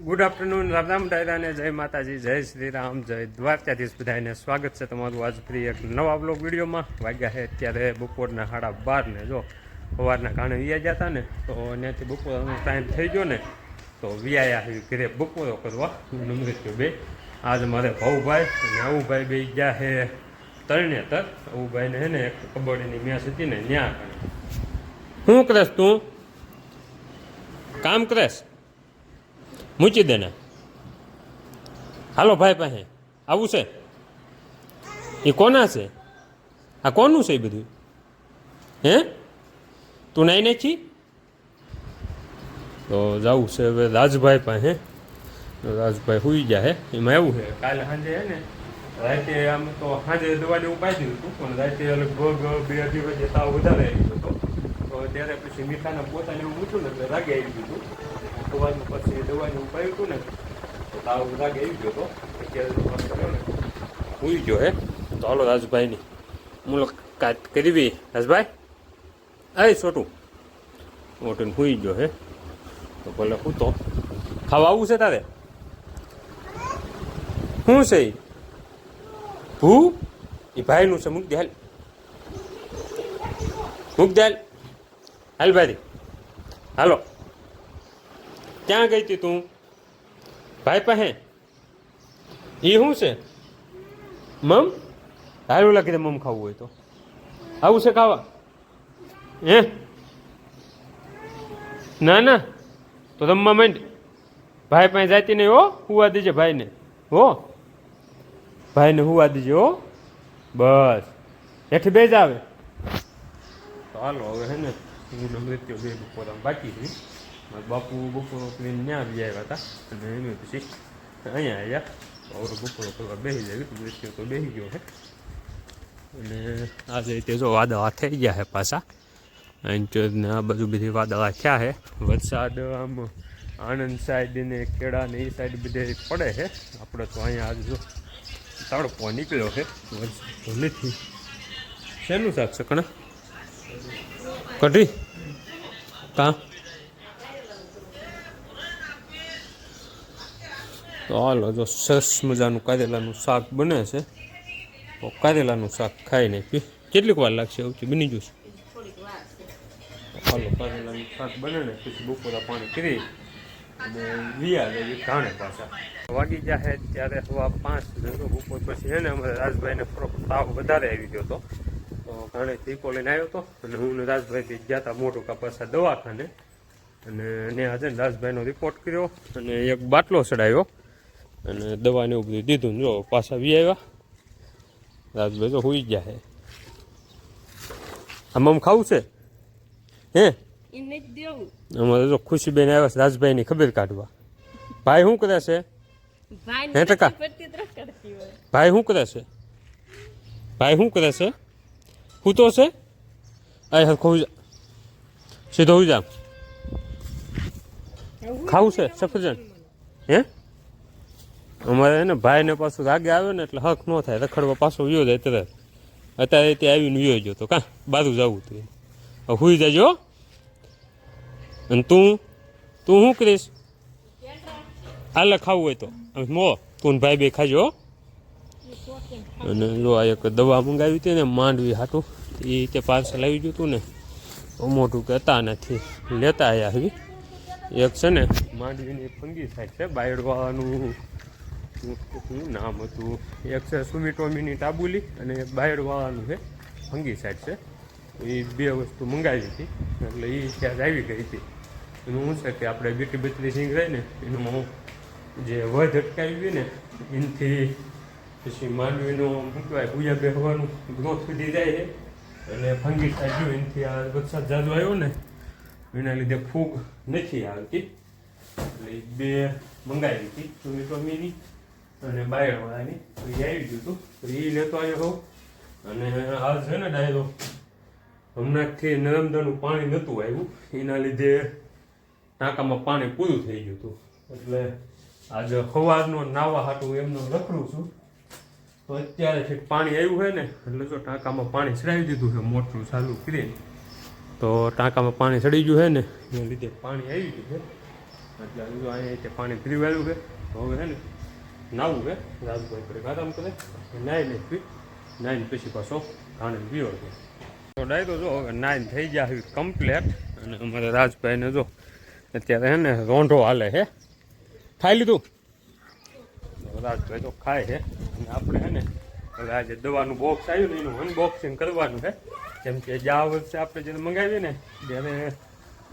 Good afternoon, Ram Ram ડાયરાને જય માતાજી, જય શ્રી રામ, જય દ્વારકાધીશ. બધાને સ્વાગત છે તમારું આજ ફરી એક નવા બ્લોગ વિડીયોમાં. વાગ્યા છે અત્યારે બપોરના 12:30 ને જો સવારના કારણે વિયા ગયા હતા ને તો ત્યાંથી બપોરનો ટાઈમ થઈ ગયો ને તો વિયા આવી ઘરે બપોરો કરવા નમૃત્યુ બે. આજ મારે ભાઉભાઈ અને આવુભાઈ બે ગયા છે તરણેતર. આવુભાઈને છે ને એક કબડ્ડીની મેચ હતી ને ત્યાં શું કરેશ તું? કામ કરેશ? મૂકી દેને. હાલો ભાઈ પાસે આવું છે. એ કોના છે? આ કોનું છે એ બધું? હે તું નાઈ નાખી? તો જવું છે હવે રાજભાઈ પાસે. રાજભાઈ સુઈ ગયા હે. એમાં એવું છે કાલે સાંજે હે ને રાતે આમ તો સાંજે દવા જેવું પાઈ દીધું હતું પણ રાતે લગભગ 2-2 વાગે તાવ વધારે આવી ગયો હતો. તો ત્યારે પછી મીઠાના પોતાને એવું મૂક્યું ને એટલે રાગે આવી ગયું હતું. સવારમાં પછી દવાનું ઉપાયું હતું ને તો તાવ રાગે આવી ગયો હતો. અત્યારે ને સુઈ ગયો હે. તો હાલો રાજભાઈની મુલાકાત કરવી. રાજભાઈ એ છોટું મોટું સુઈ ગયો હે તો ભલે હું તો ખાવા આવું છે તારે? શું છે એ? ભૂ એ ભાઈનું છે. મૂક દે હાલ, મૂક દે હાલ. હાલ ભાઈ હાલો. ક્યાં ગઈ હતી તું? ભાઈ પાસે એ શું છે? મમ હાલ ઓલા કીધે મમ ખાવું હોય તો આવું છે ખાવા? હે ના ના તો રમવા માંડ. ભાઈ પાસે જાતી નહીં હો. હુવા દીજે ભાઈને. હો ભાઈને હુવા દીજે હો. બસ હેઠી બે જ આવે. તો હાલો હવે હે ને હું મૃત્યુ બે બપોર બાકી છે. બાપુ બપોરો કરીને ત્યાં આવી આવ્યા હતા અને એનું પછી અહીંયા આવ્યા. હવે બપોરો કરવા બેસી જાય. મૃત્યુ તો બેસી ગયો છે અને આજે તે જો વાદળા થઈ ગયા છે પાછા. ને આ બધું બધી વાદળા થયા છે. વરસાદ આમ આણંદ સાઈડ ને ખેડા ને એ સાઈડ બધે પડે છે. આપણે તો અહીંયા આજે જો તડકો નીકળ્યો છે. વરસાદ તો નથી. શેનું શાક છે કણા? કઢી કાં? તો હાલો જો સરસ મજાનું કારેલાનું શાક બને છે. તો કારેલાનું શાક ખાઈ નાખી. કેટલીક વાર લાગશે એવું છે? બની જશે. હાલો કારેલાનું શાક બને ને પછી બપોરા પાણી કરી અને વિયા જાય ઘાણે પાછા. વાગી ગયા છે ત્યારે 5:15 બપોર પછી છે ને અમારે રાજભાઈને થોડોક તાવ વધારે આવી ગયો હતો. તો ઘાણેથી ઇકો લઈને આવ્યો હતો અને હું રાજભાઈથી ગયા હતા મોટું પાછા દવાખાને. અને એને આજે રાજભાઈનો રિપોર્ટ કર્યો અને એક બાટલો ચડાવ્યો અને દવાને એવું બધું દીધું. જો પાછા વી આવ્યા. રાજભાઈ તો હોઈ ગયા છે. આમ ખાવું છે? હે અમારે જો ખુશીબેન આવ્યા છે રાજભાઈની ખબર કાઢવા. ભાઈ શું કરે છે? હે ટકા ભાઈ શું કરે છે? ભાઈ શું કરે છે? હું તો છે આ હરખો સીધો હોઈ જા. ખાવું છે સફરજન? હે અમારે ને ભાઈને પાછું રાગે આવે ને એટલે હક ન થાય. રખડવા પાછો વ્યો જાય તરત. અત્યારે ત્યાં આવીને વ્યો ગયો તો કાં બાજુ જવું હતું. હુઈ જાજો. અને તું શું કરીશ? હાલે ખાવું હોય તો મો તું ભાઈ બે ખાજો. અને જો આ એક દવા મંગાવી હતી ને માંડવી હાટું એ તે પાર્સલ આવી ગયું હતું ને તો મોટું કહેતા નથી લેતા આવ્યા આવી. એક છે ને માંડવીની ફંગી સાઈડ છે બાયડવાળાનું શું નામ હતું? એક છે સુમિટોમીની ટાબુલી અને એક બાયડવાળાનું છે ફંગી સાઈડ છે. એ બે વસ્તુ મંગાવી હતી એટલે એ ત્યાં આવી ગઈ હતી. એનું શું છે કે આપણે બીટી બત્રી સિંગ રહી ને એનું જે વધ અટકાવી ને એનાથી પછી માંડવીનો મૂકવાય પૂજા બેસવાનું ગ્રોથ વધી જાય છે. અને ફંગી સાઈડ જો એનાથી આ વરસાદ જાજો આવ્યો ને એના લીધે ફૂગ નથી આવતી. એટલે એ બે મંગાવી હતી સુમિટોમીની અને બાયડવાળાની. તો એ આવી ગયું હતું તો એ લેતો આવ્યો હોઉં. અને આ છે ને ડાયરો હમણાંથી નર્મદાનું પાણી નહોતું આવ્યું એના લીધે ટાંકામાં પાણી પૂરું થઈ ગયું હતું. એટલે આજે સવારનો નાવા હાટું એમનો રખડું છું. તો અત્યારે ઠીક પાણી આવ્યું છે ને એટલે જો ટાંકામાં પાણી ચડાવી દીધું છે મોટરું ચાલુ કરીને. તો ટાંકામાં પાણી ચડી ગયું છે ને એના લીધે પાણી આવી ગયું છે. એટલે જો અહીંયા પાણી પીવાયું છે. હવે છે ને નાવું છે. રાજભાઈ કરે આરામ કરે, નાઈ લે પી, નાઈને પછી પાછો ઘાણે પીવો છે. તો ડાયરો જો હવે નાઈને થઈ ગયા કમ્પ્લેટ. અને અમારે રાજભાઈને જો અત્યારે છે ને રોંઢો હાલે છે. ખાઈ લીધું? રાજભાઈ તો ખાય છે. અને આપણે છે ને હવે આજે દવાનું બોક્સ આવ્યું ને એનું અનબોક્સિંગ કરવાનું છે. કેમ કે આ વર્ષે આપણે જેને મંગાવી ને ત્યારે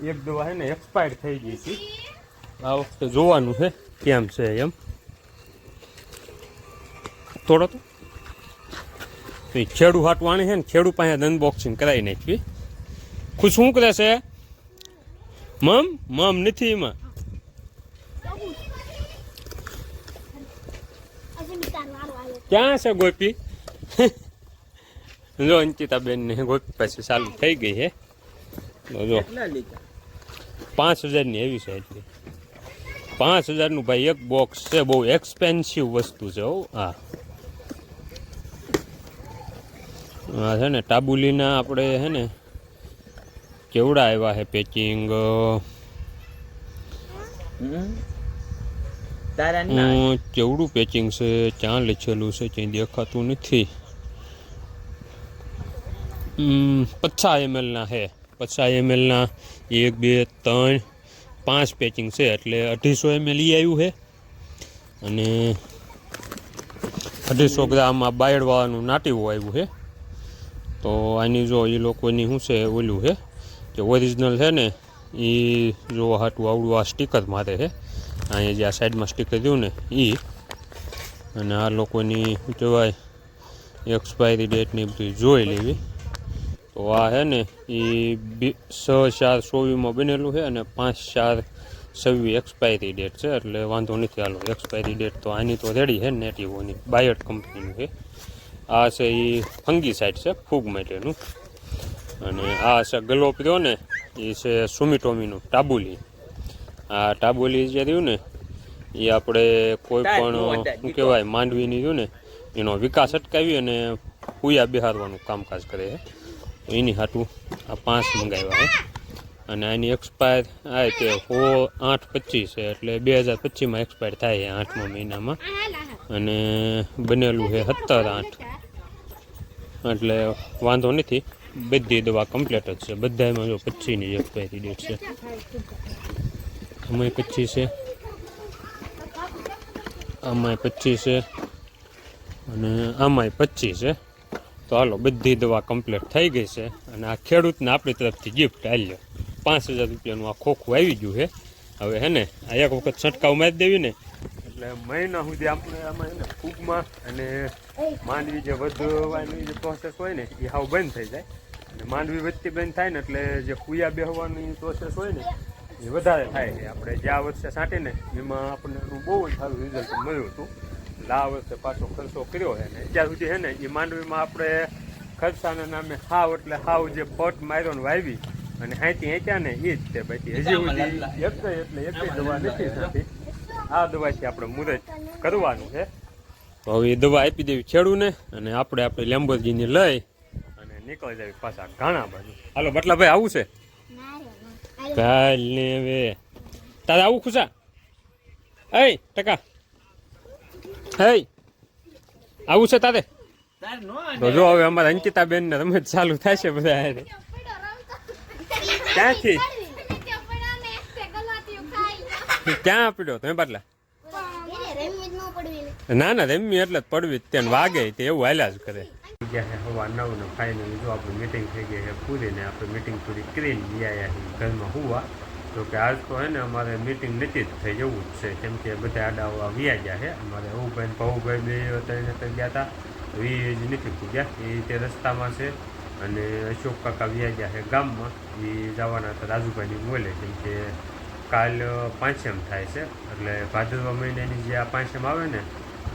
એક દવા છે ને એક્સપાયર થઈ ગઈ હતી. આ વખતે જોવાનું છે કેમ છે એમ. થોડો તો ખેડૂ હાટવાણી છે ને ખેડૂ પાસે અનબોક્સિંગ કરાવી નાખી. ખુશ શું કરે છે? મમ નથી એમાં. ક્યાં છે ગોપી? જો અંકિતાબેન ને ગોપી પાસે ચાલુ થઈ ગઈ છે. જો 5000 ની એવી છે. એટલી 5000 નું ભાઈ એક બોક્સ છે. બહુ એક્સપેન્સિવ વસ્તુ છે. હા છે ને ટાબુલીના આપણે છે ને કેવડા આવ્યા છે પેકિંગ. કેવડું પેકિંગ છે? ક્યાં લખેલું છે? ક્યાંય દેખાતું નથી. 50 ml ના છે. 50 ml ના 1 2 3 5 પેકિંગ છે. એટલે 250 ml આવ્યું છે. અને 250 ગ્રામ આ બાયડવાળાનું નાટીવું આવ્યું છે. તો આની જો એ લોકોની શું છે ઓલું છે કે ઓરિજિનલ છે ને એ જોવા હાટું આવડું આ સ્ટીકર મારે છે. અહીંયા જે આ સાઈડમાં સ્ટીકર દઉં ને એ. અને આ લોકોની શું કહેવાય એક્સપાયરી ડેટની બધી જોઈ લેવી. તો આ છે ને એ 6/4/24 બનેલું છે અને 5/4/26 એક્સપાયરી ડેટ છે. એટલે વાંધો નથી. હાલો એક્સપાયરી ડેટ તો આની તો રેડી છે નેટિવોની બાયટ કંપનીનું છે. આ છે એ ફંગી સાઇડ છે ફૂગ માટેનું. અને આ છે ગ્લોપ રહ્યો ને એ છે સુમિટોમીનું ટાબુલી. આ ટાબુલી જે રહ્યું ને એ આપણે કોઈ પણ શું કહેવાય માંડવીની રહ્યું ને એનો વિકાસ અટકાવી અને પૂયા બિહારવાનું કામકાજ કરે છે. એની હાટું આ 5 મંગાવ્યા છે. અને આની એક્સપાયર આવે તે 8/25 છે. એટલે 2025માં એક્સપાયર થાય છે 8મા મહિનામાં. અને બનેલું છે 17/8. એટલે વાંધો નથી. બધી દવા કમ્પ્લીટ જ છે. બધામાં જો 25ની એક્સપાયરી ડેટ છે. આમાંય 25 છે, આમાંય 25 છે અને આમાંય 25 છે. તો હાલો બધી દવા કમ્પ્લીટ થઈ ગઈ છે. અને આ ખેડૂતને આપણી તરફથી ગિફ્ટ હાલ્યો 5000 રૂપિયાનું આ ખોખું આવી ગયું છે. હવે હે ને આ એક વખત છંટકાવ મારી દેવી ને એટલે મહિના સુધી આપણે આમાં એને ફૂગમાં અને માંડવી જે વધવાની જે પ્રોસેસ હોય ને એ હાવ બંધ થઈ જાય. અને માંડવી વધતી બંધ થાય ને એટલે જે કુયા બેહવાની પ્રોસેસ હોય ને એ વધારે થાય છે. આપણે જે આ વર્ષે છાંટીને એમાં આપણને એનું બહુ જ સારું રિઝલ્ટ મળ્યું હતું. એટલે આ વર્ષે પાછો ખર્ચો કર્યો છે ને અત્યાર સુધી છે ને એ માંડવીમાં આપણે ખર્ચાના નામે હાવ એટલે હાવ જે પટ માર્યો ને વાવી અને હાંતી હાંત્યા ને એ જ તે બાકી હજી સુધી એક દવા નથી થતી. આ દવાથી આપણે મુહૂર્ત કરવાનું છે. તો હવે એ દવા આપી દેવી ખેડૂને અને આપણે લેમ્બોર્ગિની લઈ અને નીકળી જવી પાછા ઘાણા બાજુ. હાલો બટલાભાઈ આવું છે કાલ ને હવે તારે આવું ખુશા? એ ટકા હે આવું છે તારે? તો જો હવે અમારા અંકિતાબેન ને રમત ચાલુ થાય છે બધા. ક્યાંથી ક્યાં પડ્યો તમે બાટલા? ના ના રમી એટલે જ પડવી ત્યાં વાગે તે એવું હાલ્યા જ કરે. હવા 9 ને ફાઇનલી જો આપણી મીટિંગ થઈ ગઈ છે પૂરી ને આપણે મીટિંગ પૂરી કરીને ગયા ઘરમાં હોવા. તો કે આજ તો હે ને અમારે મીટિંગ નથી જ થઈ જવું જ છે. કેમ કે બધા આડા વ્યા ગયા છે. અમારે ભાઈ ભાઉભાઈ બે ત્રણે ગયા હતા એ જ નથી પૂગ્યા. એ તે રસ્તામાં છે. અને અશોક કાકા વ્યા ગયા છે ગામમાં. એ જવાના હતા રાજુભાઈની મોલે. કેમ કે કાલ પાંચમ થાય છે. એટલે ભાદરવા મહિનાની જે આ પાંચમ આવે ને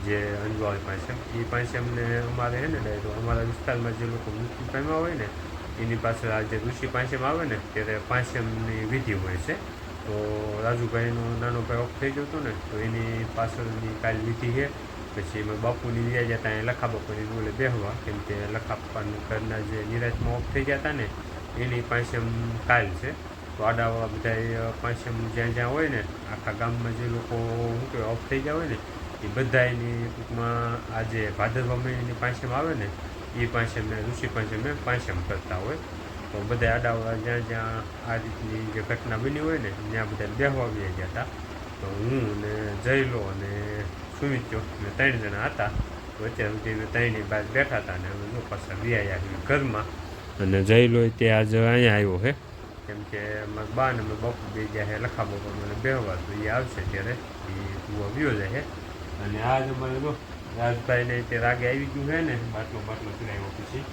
જે અંજવાળી પાંચમ એ પાંચમને અમારે છે ને ડાયરો અમારા વિસ્તારમાં જે લોકો મૃત્યુ પામ્યા હોય ને એની પાછળ આ જે ઋષિ પાંચમ આવે ને ત્યારે પાંચમની વિધિ હોય છે. તો રાજુભાઈનો નાનો ભાઈ ઓફ થઈ ગયો હતો ને તો એની પાછળની કાલ વિધિ છે. પછી એમાં બાપુની વ્યા જતા અહીંયા લખા બાપુની બોલે બેહવા. કેમ કે લખા બાપાના ઘરના જે નિરાજમાં ઓફ થઈ ગયા હતા ને એની પાંચમ કાલ છે. તો આડાવાળા બધા પાંચમ જ્યાં જ્યાં હોય ને આખા ગામમાં જે લોકો શું કહેવાય ઓફ થઈ ગયા હોય ને એ બધા એની ટૂંકમાં આ જે ભાદરવા મહિનાની પાંચમ આવે ને એ પાંચમ ઋષિ પાંચમે પાંચમ કરતા હોય. તો બધા આડાવાળા જ્યાં જ્યાં આ રીતની જે ઘટના બની હોય ને ત્યાં બધા બેહવા આવી ગયા હતા. તો હું ને જયલો અને સુમિત્યો ને 3 જણા હતા. તો અત્યાર સુધી 3 બાદ બેઠા હતા ને અમે જો પાછા વ્યાયા ઘરમાં. અને જયલો તે આજે અહીંયા આવ્યો છે કેમ કે મારા બા ને મારા બાપુ બે ગયા છે લખા બાપા મને બેહવા. તો એ આવશે ત્યારે એ તું આવ્યો જાય. અને આજ અમારે જો રાજભાઈને તે રાગે આવી ગયું છે ને બાટલો ચડાવ્યો પછી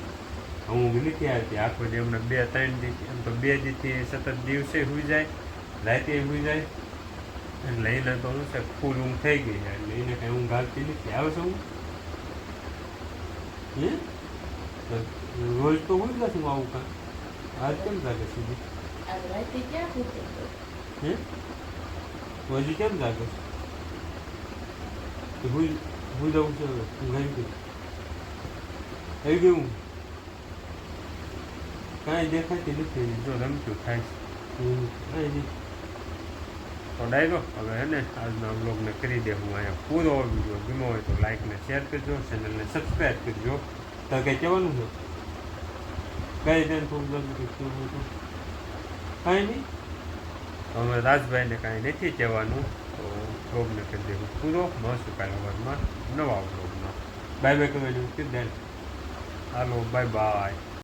હું નથી આવતી આખો જે હમણાં 2-3 દી એમ તો 2 દીથી સતત દિવસે સુઈ જાય રાતે સુઈ જાય. એટલે એને તો શું છે ફૂલ ઊંઘ થઈ ગઈ છે એટલે એને કાંઈ ઊંઘ આવતી નથી. આવે છે ઊંઘ રોજ તો હું જ છું આવું કાં આજ કેમ જાગે સુધી હે હજી કેમ જાગે હું જવું છે હવે ઊંઘ આવી ગઈ આવી ગયું કાંઈ દેખાતી નથી જો રમતું થાય કાંઈ નહીં. તો ડાયરો હવે હે ને આજના વ્લોગને કરી દે હું અહીંયા પૂરો વિડીયો ગમ્યો હોય તો લાઈક ને શેર કરજો ચેનલને સબસ્ક્રાઈબ કરજો. તો કંઈ કહેવાનું છે કઈ દે થોડું કહેવું હતું કાંઈ નહીં. અમે રાજભાઈને કાંઈ નથી કહેવાનું તો વ્લોગને કરી દેવું પૂરો મળશું કાલે સવારમાં નવા વ્લોગમાં. બાય બાય કહેવાનું કીધું હાલો બાય બાય.